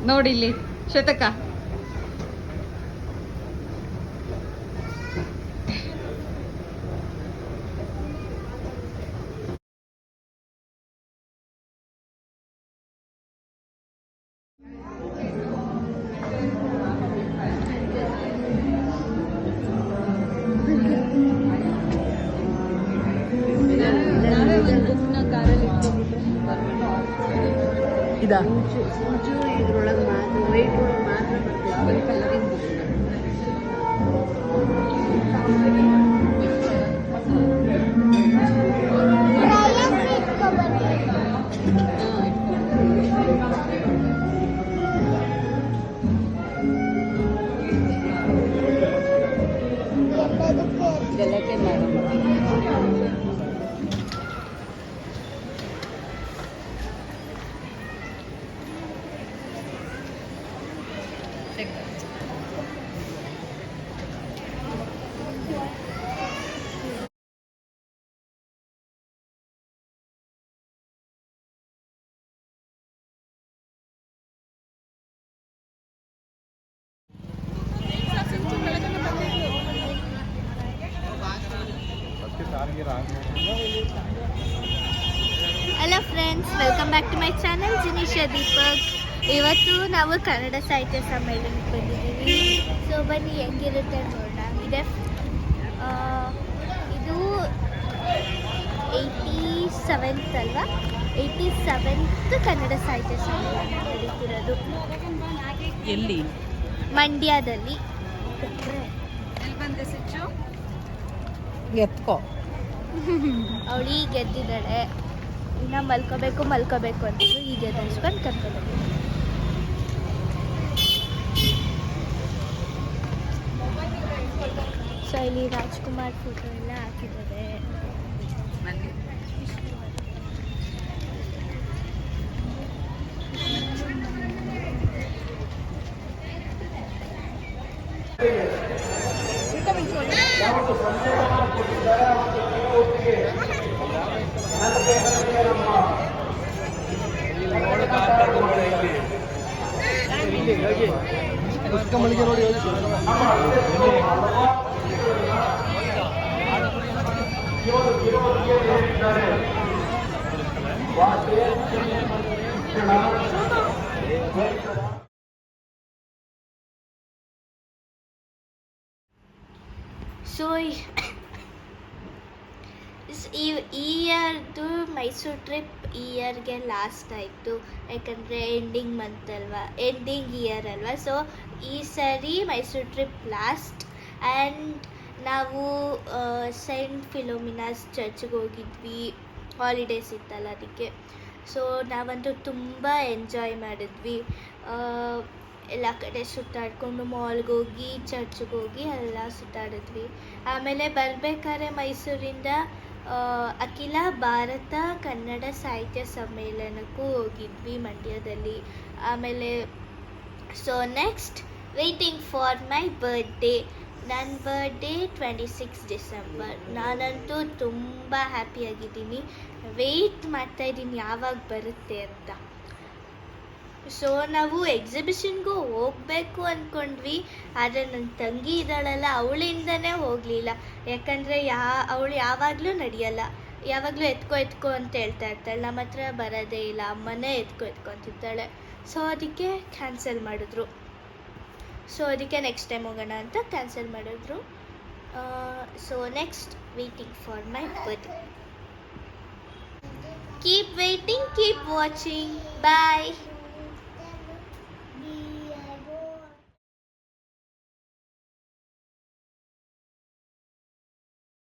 ನೋಡಿ ಇಲ್ಲಿ ಶತಕ. ಇದಾ ಇದ್ರೊಳಗೆ ಮಾತ್ರ ವೈಟ್ ಒಳಗೆ ಮಾತ್ರ ಬರ್ತದೆ ಕಲರಿಂಗ್ ಗಲಕ್ಕೆ ಮಾಡ hello friends, welcome back to my channel Jinisha Deepak. ಇವತ್ತು ನಾವು ಕನ್ನಡ ಸಾಹಿತ್ಯ ಸಮ್ಮೇಳನಕ್ಕೆ ಬಂದಿದ್ದೀವಿ. ಸೊ ಬನ್ನಿ ಹೆಂಗಿರುತ್ತೆ ನೋಡೋಣ. ಇದು 87th ಅಲ್ವಾ, 87th ಕನ್ನಡ ಸಾಹಿತ್ಯ ಸಮ್ಮೇಳನ ನಡೀತಿರೋದು. ಎಲ್ಲಿ? ಮಂಡ್ಯದಲ್ಲಿ. ಎತ್ಕೋ. ಅವಳು ಈಗ ಗೆದ್ದಿದ್ದಾಳೆ, ಇನ್ನು ಮಲ್ಕೋಬೇಕು ಅಂತಿದ್ರು. ಈಗ ಎದ್ದಿಸ್ಕೊಂಡು ಕರ್ಕೊಂಡು. ಸೊ ಇಲ್ಲಿ ರಾಜ್ಕುಮಾರ್ ಫೋಟೋ ಎಲ್ಲ ಹಾಕಿದ್ದಾರೆ. ಸೊ ಈ ಇಯರ್ದು ಮೈಸೂರು ಟ್ರಿಪ್ ಈ ಇಯರ್ಗೆ ಲಾಸ್ಟ್ ಆಯಿತು, ಯಾಕಂದರೆ ಎಂಡಿಂಗ್ ಇಯರ್ ಅಲ್ವಾ. ಸೊ ಈ ಸರಿ ಮೈಸೂರು ಟ್ರಿಪ್ ಲಾಸ್ಟ್. ಆ್ಯಂಡ್ ನಾವು ಸೈಂಟ್ ಫಿಲೋಮಿನಾಸ್ ಚರ್ಚ್ಗೆ ಹೋಗಿದ್ವಿ, ಹಾಲಿಡೇಸ್ ಇತ್ತಲ್ಲ ಅದಕ್ಕೆ. ಸೊ ನಾವಂತೂ ತುಂಬ ಎಂಜಾಯ್ ಮಾಡಿದ್ವಿ. ಎಲ್ಲ ಕಡೆ ಸುತ್ತಾಡಿಕೊಂಡು ಮಾಲ್ಗೆ ಹೋಗಿ ಚರ್ಚ್ಗೆ ಹೋಗಿ ಎಲ್ಲ ಸುತ್ತಾಡಿದ್ವಿ. ಆಮೇಲೆ ಬರಬೇಕಾದ್ರೆ ಮೈಸೂರಿಂದ ಅಖಿಲ ಭಾರತ ಕನ್ನಡ ಸಾಹಿತ್ಯ ಸಮ್ಮೇಳನಕ್ಕೂ ಹೋಗಿದ್ವಿ ಮಂಡ್ಯದಲ್ಲಿ. ಆಮೇಲೆ so next waiting for my birthday. ನನ್ನ ಬರ್ಡೇ 26 ಡಿಸೆಂಬರ್. ನಾನಂತೂ ತುಂಬ ಹ್ಯಾಪಿಯಾಗಿದ್ದೀನಿ, ವೆಯ್ಟ್ ಮಾಡ್ತಾಯಿದ್ದೀನಿ ಯಾವಾಗ ಬರುತ್ತೆ ಅಂತ. ಸೊ ನಾವು ಎಕ್ಸಿಬಿಷನ್ಗೂ ಹೋಗಬೇಕು ಅಂದ್ಕೊಂಡ್ವಿ, ಆದರೆ ನನ್ನ ತಂಗಿ ಇದ್ದಾಳಲ್ಲ, ಅವಳಿಂದನೇ ಹೋಗಲಿಲ್ಲ. ಯಾಕಂದರೆ ಅವಳು ಯಾವಾಗಲೂ ನಡೆಯಲ್ಲ, ಯಾವಾಗಲೂ ಎತ್ಕೋ ಅಂತ ಹೇಳ್ತಾ ಇರ್ತಾಳೆ. ನಮ್ಮ ಹತ್ರ ಬರೋದೇ ಇಲ್ಲ, ಅಮ್ಮನೇ ಎತ್ಕೋ ಅಂತಿದ್ದಾಳೆ. ಸೊ ಅದಕ್ಕೆ ಕ್ಯಾನ್ಸಲ್ ಮಾಡಿದ್ರು. ಸೊ ಅದಕ್ಕೆ ನೆಕ್ಸ್ಟ್ ಟೈಮ್ ಹೋಗೋಣ ಅಂತ ಕ್ಯಾನ್ಸಲ್ ಮಾಡಿದ್ರು. So next waiting for my birthday. Keep waiting, keep watching. Bye.